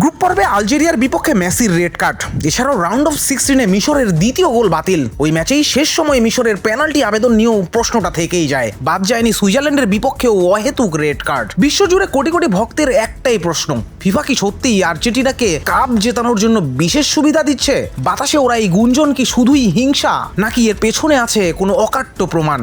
Group পর্বে আলজেরিয়ার বিপক্ষে মেসির রেড কার্ড, এছাড়াও রাউন্ড অফ 16-এ মিশরের দ্বিতীয় গোল বাতিল। ওই ম্যাচেই শেষ সময়ে মিশরের পেনাল্টি আবেদন নিয়েও প্রশ্নটা থেকেই যায়। বাদ যায়নি সুইজারল্যান্ডের বিপক্ষেও অহেতুক রেড কার্ড। বিশ্বজুড়ে কোটি কোটি ভক্তের একটাই প্রশ্ন, ফিফা কি সত্যিই আর্জেন্টিনাকে কাপ জেতানোর জন্য বিশেষ সুবিধা দিচ্ছে? বাতাসে ওরা এই গুঞ্জন কি শুধুই হিংসা, নাকি এর পেছনে আছে কোনো অকাট্য প্রমাণ?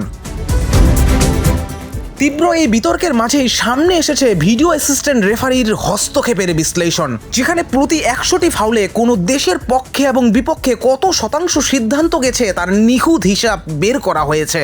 তীব্র এই বিতর্কের মাঝেই সামনে এসেছে ভিডিও অ্যাসিস্ট্যান্ট রেফারির হস্তক্ষেপের বিশ্লেষণ, যেখানে প্রতি 100টি ফাউলে কোনো দেশের পক্ষে এবং বিপক্ষে কত শতাংশ সিদ্ধান্ত গেছে তার নিখুঁত হিসাব বের করা হয়েছে।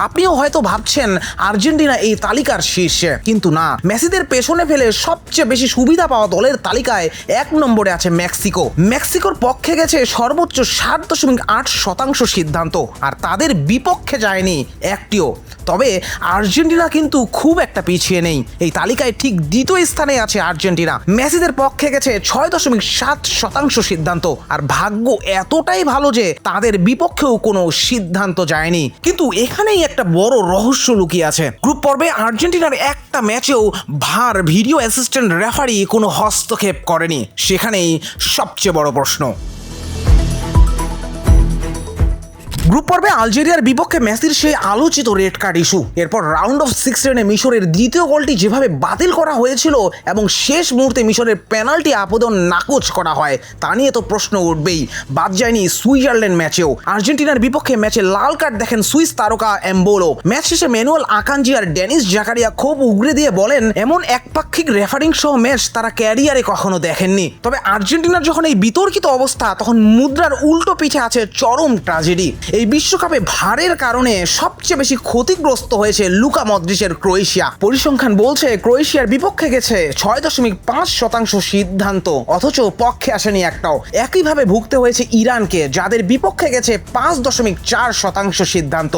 আপনিও হয়তো ভাবছেন আর্জেন্টিনা এই তালিকার শীর্ষে, কিন্তু না। মেসিদের পেছনে ফেলে সবচেয়ে বেশি সুবিধা পাওয়া দলের তালিকায় 1 নম্বরে আছে মেক্সিকো। মেক্সিকোর পক্ষে গেছে সর্বোচ্চ 7.8% সিদ্ধান্ত, আর তাদের বিপক্ষে যায়নি একটিও। তবে আর্জেন্টিনা কিন্তু খুব একটা পিছিয়ে নেই। এই তালিকায় ঠিক দ্বিতীয় স্থানে আছে আর্জেন্টিনা। মেসিদের পক্ষে গেছে 6.7% সিদ্ধান্ত, আর ভাগ্য এতটাই ভালো যে তাদের বিপক্ষেও কোনো সিদ্ধান্ত যায়নি। কিন্তু এখানেই একটা বড় রহস্য লুকিয়ে আছে। গ্রুপ পর্বে আর্জেন্টিনার একটা ম্যাচেও ভার ভিডিও অ্যাসিস্ট্যান্ট রেফারি কোনো হস্তক্ষেপ করেনি। সেখানেই সবচেয়ে বড় প্রশ্ন। গ্রুপ পর্বে আলজেরিয়ার বিপক্ষে মেসির সেই আলোচিত রেড কার্ড ইস্যু, এরপর রাউন্ড অফ 16-এ মিশরের দ্বিতীয় গোলটি যেভাবে বাতিল করা হয়েছিল এবং শেষ মুহূর্তে মিশরের পেনাল্টি আবেদন নাকচ করা হয়, তা নিয়ে তো প্রশ্ন উঠবেই। বাদ যায়নি সুইজারল্যান্ড ম্যাচেও। আর্জেন্টিনার বিপক্ষে ম্যাচে লাল কার্ড দেখেন সুইস তারকা এমবোলো। ম্যাচ শেষে ম্যানুয়েল আকাঞ্জি আর ডেনিস জাকারিয়া খুব উগরে দিয়ে বলেন, এমন একপাক্ষিক রেফারিং সহ ম্যাচ তারা ক্যারিয়ারে কখনো দেখেননি। তবে আর্জেন্টিনার যখন এই বিতর্কিত অবস্থা, তখন মুদ্রার উল্টো পিঠে আছে চরম ট্র্যাজেডি। এই বিশ্বকাপে ভারের কারণে সবচেয়ে বেশি ক্ষতিগ্রস্ত হয়েছে লুকা মদ্রিচের ক্রোয়েশিয়া। পরিসংখ্যান বলছে ক্রোয়েশিয়ার বিপক্ষে গেছে 6.5% সিদ্ধান্ত, অথচ পক্ষে আসেনি একটাও। একইভাবে ভুগতে হয়েছে ইরানকে, যাদের বিপক্ষে গেছে 5.4% সিদ্ধান্ত।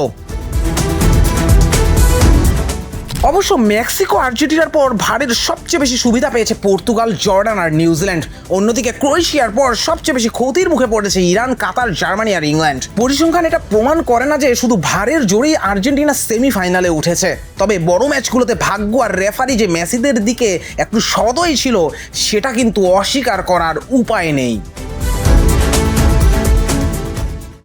অবশ্য মেক্সিকো আর্জেন্টিনার পর ভারের সবচেয়ে বেশি সুবিধা পেয়েছে পর্তুগাল, জর্ডান আর নিউজিল্যান্ড। অন্যদিকে ক্রোয়েশিয়ার পর সবচেয়ে বেশি ক্ষতির মুখে পড়েছে ইরান, কাতার, জার্মানি আর ইংল্যান্ড। পরিসংখ্যান এটা প্রমাণ করে না যে শুধু ভারের জোরেই আর্জেন্টিনা সেমিফাইনালে উঠেছে। তবে বড় ম্যাচগুলোতে ভাগ্য আর রেফারি যে মেসিদের দিকে একটু সদয় ছিল, সেটা কিন্তু অস্বীকার করার উপায় নেই।